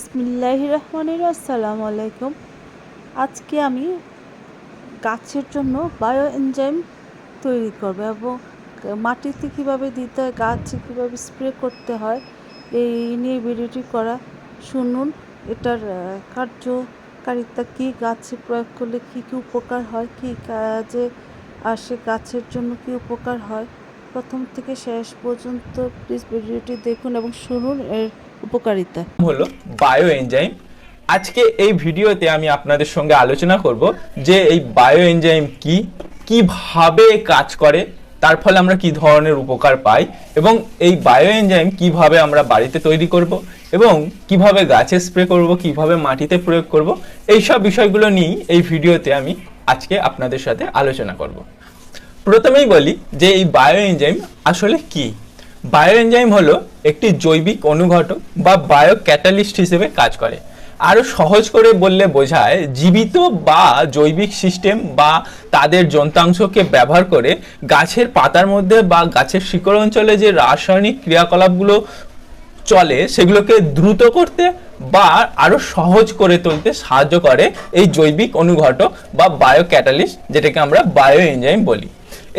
বিসমিল্লাহির রহমানির আসসালামু আলাইকুম। আজকে আমি গাছের জন্য বায়ো এনজাইম তৈরি করব এবং মাটিতে কীভাবে দিতে হয়, গাছে কীভাবে স্প্রে করতে হয় এই নিয়ে ভিডিওটি করা। শুনুন এটার কার্যকারিতা কী, গাছে প্রয়োগ করলে কী কী উপকার হয়, কী কাজে আসে, গাছের জন্য কী উপকার হয়। প্রথম থেকে শেষ পর্যন্ত প্লিজ ভিডিওটি দেখুন এবং শুনুন এর উপকারিতা। হলো বায়ো এনজাইম। আজকে এই ভিডিওতে আমি আপনাদের সঙ্গে আলোচনা করব যে এই বায়ো এনজাইম কি, কিভাবে কাজ করে, তার ফলে আমরা কি ধরনের উপকার পাই এবং এই বায়ো এনজাইম কিভাবে আমরা বাড়িতে তৈরি করব এবং কিভাবে গাছে স্প্রে করব, কিভাবে মাটিতে প্রয়োগ করব, এই সব বিষয়গুলো নিয়ে এই ভিডিওতে আমি আজকে আপনাদের সাথে আলোচনা করব। প্রথমেই বলি যে এই বায়ো এনজাইম আসলে কি। বায়ো এনজাইম হলো একটি জৈবিক অনুঘটক বা বায়ো ক্যাটালিস্ট হিসেবে কাজ করে। আরও সহজ করে বললে বোঝায় জীবিত বা জৈবিক সিস্টেম বা তাদের যন্ত্রাংশকে ব্যবহার করে গাছের পাতার মধ্যে বা গাছের শিকড় অঞ্চলে যে রাসায়নিক ক্রিয়াকলাপগুলো চলে সেগুলোকে দ্রুত করতে বা আরো সহজ করে তুলতে সাহায্য করে এই জৈবিক অনুঘটক বা বায়ো ক্যাটালিস্ট, যেটাকে আমরা বায়ো এনজাইম বলি।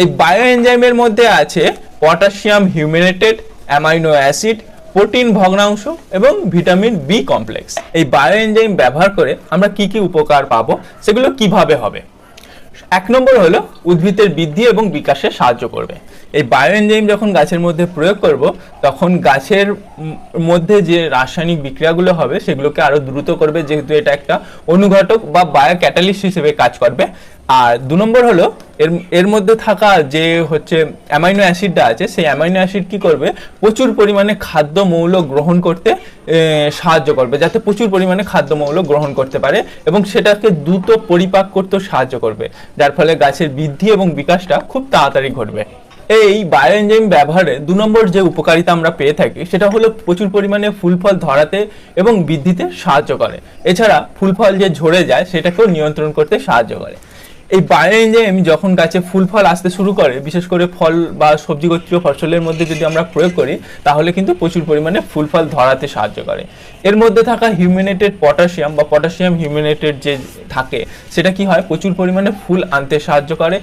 এই বায়ো এনজাইমের মধ্যে আছে পটাশিয়াম হিউমিনেটেড অ্যামাইনো অ্যাসিড, প্রোটিন ভগ্নাংশ এবং ভিটামিন বি কমপ্লেক্স। এই বায়ো এনজাইম ব্যবহার করে আমরা কি কি উপকার পাবো, সেগুলো কিভাবে হবে। এক নম্বর হলো উদ্ভিদের বৃদ্ধি এবং বিকাশে সাহায্য করবে। এই বায়ো এনজাইম যখন গাছের মধ্যে প্রয়োগ করব তখন গাছের মধ্যে যে রাসায়নিক বিক্রিয়াগুলো হবে সেগুলোকে আরো দ্রুত করবে, যেহেতু এটা একটা অনুঘটক বা বায়ো ক্যাটালিস্ট হিসেবে কাজ করবে। আর দু নম্বর হলো এর মধ্যে থাকা যে অ্যামাইনো অ্যাসিডটা আছে, সেই অ্যামাইনো অ্যাসিড কি করবে, প্রচুর পরিমাণে খাদ্য মৌল গ্রহণ করতে সাহায্য করবে, যাতে প্রচুর পরিমাণে খাদ্য মৌল গ্রহণ করতে পারে এবং সেটাকে দ্রুত পরিপাক করতেও সাহায্য করবে, যার ফলে গাছের বৃদ্ধি এবং বিকাশটা খুব তাড়াতাড়ি ঘটবে। এই বায়ো এনজাইম ব্যবহারে দু নম্বর যে উপকারিতা আমরা পেয়ে থাকি সেটা হলো প্রচুর পরিমাণে ফুল ফল ধরাতে এবং বৃদ্ধিতে সাহায্য করে। এছাড়া ফুল ফল যে ঝরে যায় সেটাকেও নিয়ন্ত্রণ করতে সাহায্য করে। এই বায়ো এনজাইম যখন গাছে ফুল ফল আসতে শুরু করে, বিশেষ করে ফল বা সবজি গোত্রীয় ফসলের মধ্যে যদি আমরা প্রয়োগ করি তাহলে কিন্তু প্রচুর পরিমাণে ফুল ফল ধরাতে সাহায্য করে। এর মধ্যে থাকা হিউমিনেটেড পটাশিয়াম বা পটাশিয়াম হিউমিনেটেড যে থাকে সেটা কি হয়, প্রচুর পরিমাণে ফুল আনতে সাহায্য করে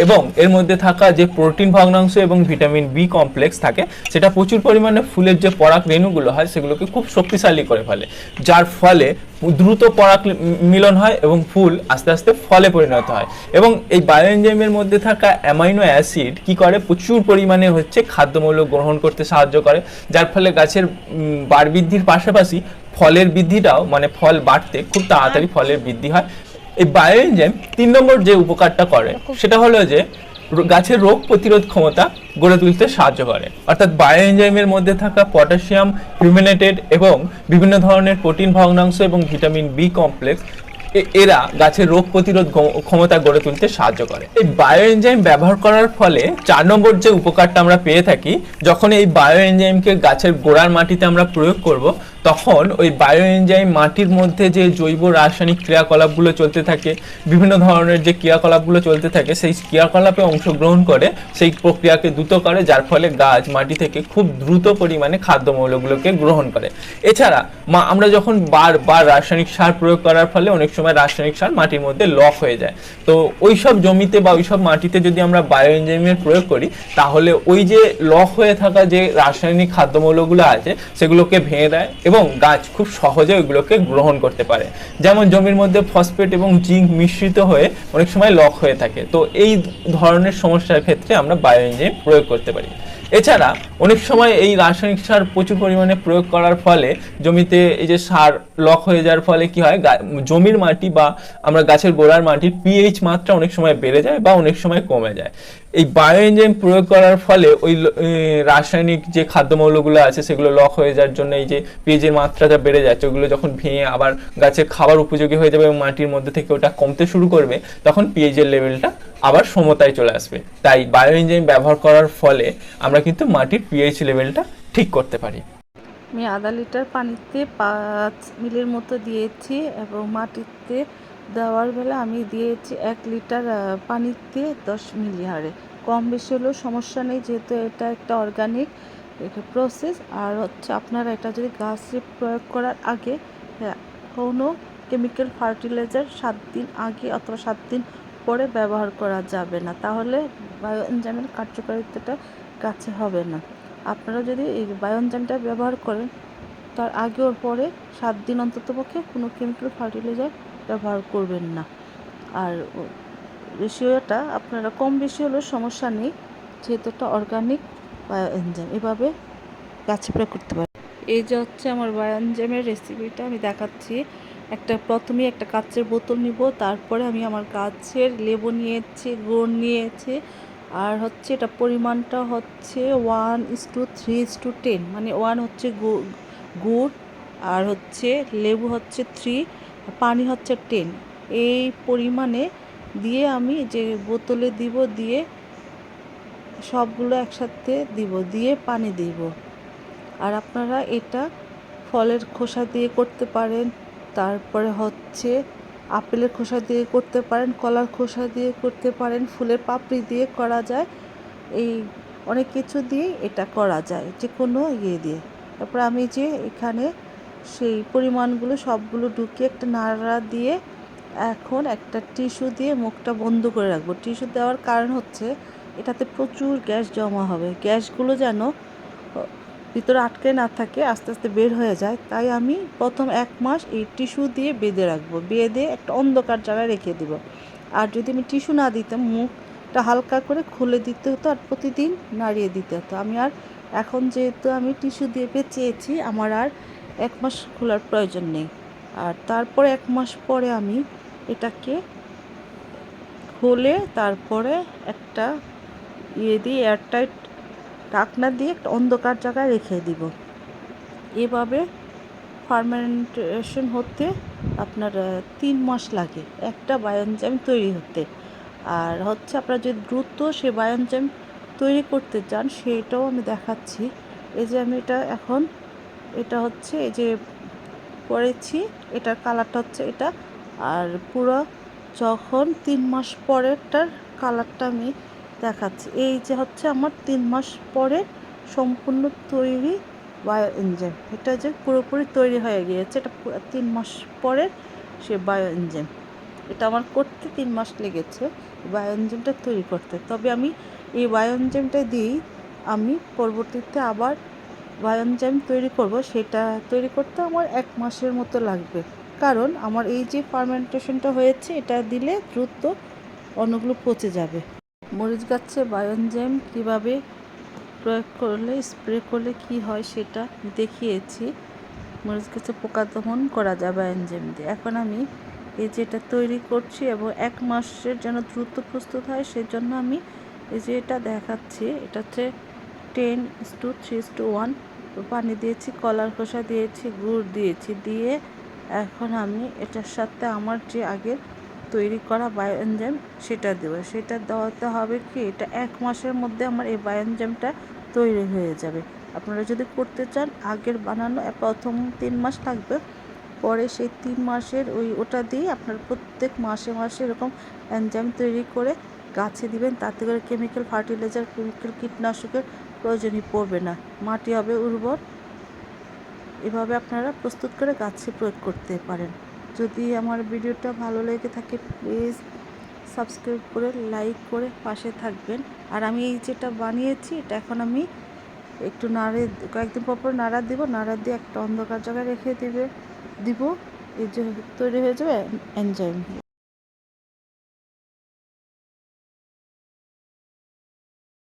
এবং এর মধ্যে থাকা যে প্রোটিন ভগ্নাংশ এবং ভিটামিন বি কমপ্লেক্স থাকে সেটা প্রচুর পরিমাণে ফুলের যে পরাগ রেণুগুলো হয় সেগুলোকে খুব শক্তিশালী করে ফেলে, যার ফলে দ্রুত পরাগ মিলন হয় এবং ফুল আস্তে আস্তে ফলে পরিণত হয়। এবং এই বায়ো এনজাইমের মধ্যে থাকা অ্যামাইনো অ্যাসিড কি করে, প্রচুর পরিমাণে খাদ্যমৌল গ্রহণ করতে সাহায্য করে, যার ফলে গাছের বাড় বৃদ্ধির পাশাপাশি ফলের বৃদ্ধিটাও, মানে ফল বাড়তে খুব তাড়াতাড়ি ফলের বৃদ্ধি হয়। এই বায়ো এনজাইম তিন নম্বর যে উপকারটা করে সেটা হলো যে গাছের রোগ প্রতিরোধ ক্ষমতা গড়ে তুলতে সাহায্য করে। অর্থাৎ বায়ো এনজাইমের মধ্যে থাকা পটাশিয়াম হিউমিনেটেড এবং বিভিন্ন ধরনের প্রোটিন ভগ্নাংশ এবং ভিটামিন বি কমপ্লেক্স এরা গাছের রোগ প্রতিরোধ ক্ষমতা গড়ে তুলতে সাহায্য করে। এই বায়ো এনজাইম ব্যবহার করার ফলে 4 নম্বর যে উপকারটা আমরা পেয়ে থাকি, যখন এই বায়ো এনজাইমকে গাছের গোড়ার মাটিতে আমরা প্রয়োগ করব তখন ওই বায়ো এনজাইম মাটির মধ্যে যে জৈব রাসায়নিক ক্রিয়াকলাপগুলো চলতে থাকে, বিভিন্ন ধরনের যে ক্রিয়াকলাপগুলো চলতে থাকে, সেই ক্রিয়াকলাপে অংশগ্রহণ করে সেই প্রক্রিয়াকে দ্রুত করে, যার ফলে গাছ মাটি থেকে খুব দ্রুত পরিমাণে খাদ্যমৌলগুলোকে গ্রহণ করে। এছাড়া আমরা যখন বারবার রাসায়নিক সার প্রয়োগ করার ফলে অনেক সময় রাসায়নিক সার মাটির মধ্যে লক হয়ে যায়, তো ওই সব জমিতে বা ওই সব মাটিতে যদি আমরা বায়ো এনজাইমের প্রয়োগ করি তাহলে ওই যে লক হয়ে থাকা যে রাসায়নিক খাদ্যমৌলগুলো আছে সেগুলোকে ভেঙে দেয় এবং গাছ খুব সহজে ওইগুলোকে গ্রহণ করতে পারে। যেমন জমির মধ্যে ফসফেট এবং জিঙ্ক মিশ্রিত হয়ে অনেক সময় লক হয়ে থাকে, তো এই ধরনের সমস্যার ক্ষেত্রে আমরা বায়ো এনজাইম প্রয়োগ করতে পারি। এছাড়া অনেক সময় এই রাসায়নিক সার প্রচুর পরিমাণে প্রয়োগ করার ফলে জমিতে এই যে সার লক হয়ে যাওয়ার ফলে কি হয়, জমির মাটি বা আমরা গাছের গোড়ার মাটির পিএইচ মাত্রা অনেক সময় বেড়ে যায় বা অনেক সময় কমে যায়। এই বায়ো এনজাইম প্রয়োগ করার ফলে ওই রাসায়নিক যে খাদ্যমৌলগুলো আছে সেগুলো লক হয়ে যাওয়ার জন্য এই যে পিএইচের মাত্রাটা বেড়ে যাচ্ছে, ওগুলো যখন ভেঙে আবার গাছের খাবার উপযোগী হয়ে যাবে এবং মাটির মধ্যে থেকে ওটা কমতে শুরু করবে তখন পিএইচের লেভেলটা আবার সমতায় চলে আসবে। তাই বায়ো এনজাইম ব্যবহার করার ফলে আমরা কিন্তু মাটির পিএইচ লেভেলটা ঠিক করতে পারি। আমি আধা লিটার পানিতে 5 মিলির মতো দিয়েছি এবং মাটিতে দেওয়ার বেলা আমি দিয়েছি 1 লিটার পানিতে 10 মিলি হারে। কম বেশি হলেও সমস্যা নেই, যেহেতু এটা একটা অর্গানিক প্রসেস। আর আপনারা এটা যদি গাছে প্রয়োগ করার আগে হ্যাঁ, কোনো কেমিক্যাল ফার্টিলাইজার 7 দিন আগে অথবা 7 দিন পরে ব্যবহার করা যাবে না, তাহলে বায়ো এনজাইমের কার্যকারিতাটা গাছে হবে না। আপনারা যদি এই বায়ো এনজাইমটা ব্যবহার করেন তার আগে ওর পরে 7 দিন অন্ততপক্ষে কোনো কেমিক্যাল ফার্টিলাইজার ব্যবহার করবেন না। আর রেশিওটা আপনারা কম বেশি হলেও সমস্যা নেই, যেহেতু একটা অর্গানিক বায়ো এনজাইম, এভাবে গাছে প্রয়োগ করতে পারেন। এই যে হচ্ছে আমার বায়ো এনজাইমের রেসিপিটা আমি দেখাচ্ছি। প্রথমে একটা কাচের বোতল নিব, তারপরে আমি আমার গাছের লেবু নিয়েছি, গুড় নিয়েছি, আর হচ্ছে এটা পরিমাণটা হচ্ছে 1:3:10, মানে 1 হচ্ছে গুড়, আর হচ্ছে লেবু হচ্ছে 3, পানি হচ্ছে 10। এই পরিমাণে দিয়ে আমি যে বোতলে দিব, দিয়ে সবগুলো একসাথে দিব, দিয়ে পানি দিব। আর আপনারা এটা ফলের খোসা দিয়ে করতে পারেন, তারপরে হচ্ছে আপেলের খোসা দিয়ে করতে পারেন, কলার খোসা দিয়ে করতে পারেন, ফুলের পাপড়ি দিয়ে করা যায়, এই অনেক কিছু দিয়ে এটা করা যায়, যে কোনো দিয়ে। তারপর আমি যে এখানে সেই পরিমাণগুলো সবগুলো ঢুকিয়ে একটা নাড়া দিয়ে এখন একটা টিস্যু দিয়ে মুখটা বন্ধ করে রাখবো। টিস্যু দেওয়ার কারণ হচ্ছে এটাতে প্রচুর গ্যাস জমা হবে, গ্যাসগুলো যেন ভিতরে আটকে না থাকে, আস্তে আস্তে বের হয়ে যায়। তাই আমি প্রথম 1 মাস এই টিস্যু দিয়ে বেঁধে রাখবো, বেঁধে একটা অন্ধকার জায়গায় রেখে দিব। আর যদি আমি টিস্যু না দিতাম, মুখটা হালকা করে খুলে দিতে হতো আর প্রতিদিন নাড়িয়ে দিতে হতো। এখন যেহেতু আমি টিস্যু দিয়ে পেঁচিয়েছি, আমার আর 1 মাস খোলার প্রয়োজন নেই। আর তারপরে 1 মাস পরে আমি এটাকে খুলে তারপরে একটা দিয়ে এয়ারটাইট ঢাকনা দিয়ে একটা অন্ধকার জায়গায় রেখে দিব। এভাবে ফার্মেন্টেশন হতে আপনার 3 মাস লাগে একটা বায়ো এনজাইম তৈরি হতে। আর হচ্ছে আপনারা যদি দ্রুত সে বায়ো এনজাইম তৈরি করতে চান, সেটাও আমি দেখাচ্ছি। এই যে আমি এটা হচ্ছে এই যে করেছি, এটার কালারটা হচ্ছে এটা। আর পুরো যখন 3 মাস পরেরটার কালারটা আমি দেখাচ্ছি। এই যে হচ্ছে আমার 3 মাস পরে সম্পূর্ণ তৈরি বায়ো এনজাইম, এটা যে পুরোপুরি তৈরি হয়ে গিয়েছে, এটা 3 মাস পরে সে বায়ো এনজাইম। এটা আমার করতে 3 মাস লেগেছে বায়ো এনজাইমটা তৈরি করতে। তবে আমি এই বায়ো এনজাইমটা দিয়েই আমি পরবর্তীতে আবার বায়ো এনজাইম তৈরি করব, সেটা তৈরি করতে আমার 1 মাসের মতো লাগবে, কারণ আমার এই যে ফার্মেন্টেশনটা হয়েছে এটা দিলে দ্রুত অন্যগুলো পচে যাবে। মরিচ গাছে বায়ো এনজাইম কীভাবে প্রয়োগ করলে, স্প্রে করলে কি হয় সেটা দেখিয়েছি। মরিচ গাছে পোকা দমন করা যায় বায়ো এনজাইম দিয়ে। এখন আমি এই যে এটা তৈরি করছি এবং 1 মাসের যেন দ্রুত প্রস্তুত হয়, সেজন্য আমি এই যে এটা দেখাচ্ছি। এটা হচ্ছে 10:3:1 পানি দিয়েছি, কলার খোসা দিয়েছি, গুড় দিয়েছি, দিয়ে এখন আমি এটার সাথে আমার যে আগের তৈরি করা বায়ো এনজাইম সেটা দেবো। সেটা দেওয়াতে হবে কি, এটা 1 মাসের মধ্যে আমার এই বায়ো এনজাইমটা তৈরি হয়ে যাবে। আপনারা যদি করতে চান, আগের বানানো প্রথম 3 মাস লাগবে, পরে সেই 3 মাসের ওটা দিয়ে আপনার প্রত্যেক মাসে মাসে এরকম এনজাইম তৈরি করে গাছে দিবেন। তাতে করে কেমিক্যাল ফার্টিলাইজার, কেমিক্যাল কীটনাশকের প্রয়োজনই পড়বে না, মাটি হবে উর্বর। এভাবে আপনারা প্রস্তুত করে গাছে প্রয়োগ করতে পারেন। যদি আমার ভিডিওটা ভালো লেগে থাকে, প্লিজ সাবস্ক্রাইব করে লাইক করে পাশে থাকবেন। আর আমি এই যেটা বানিয়েছি, এটা এখন আমি একটু কয়েকদিন পর নাড়া দিব, নাড়া দিয়ে একটা অন্ধকার জায়গায় রেখে দিব। এই যে তৈরি হয়ে যাবে এনজাইম।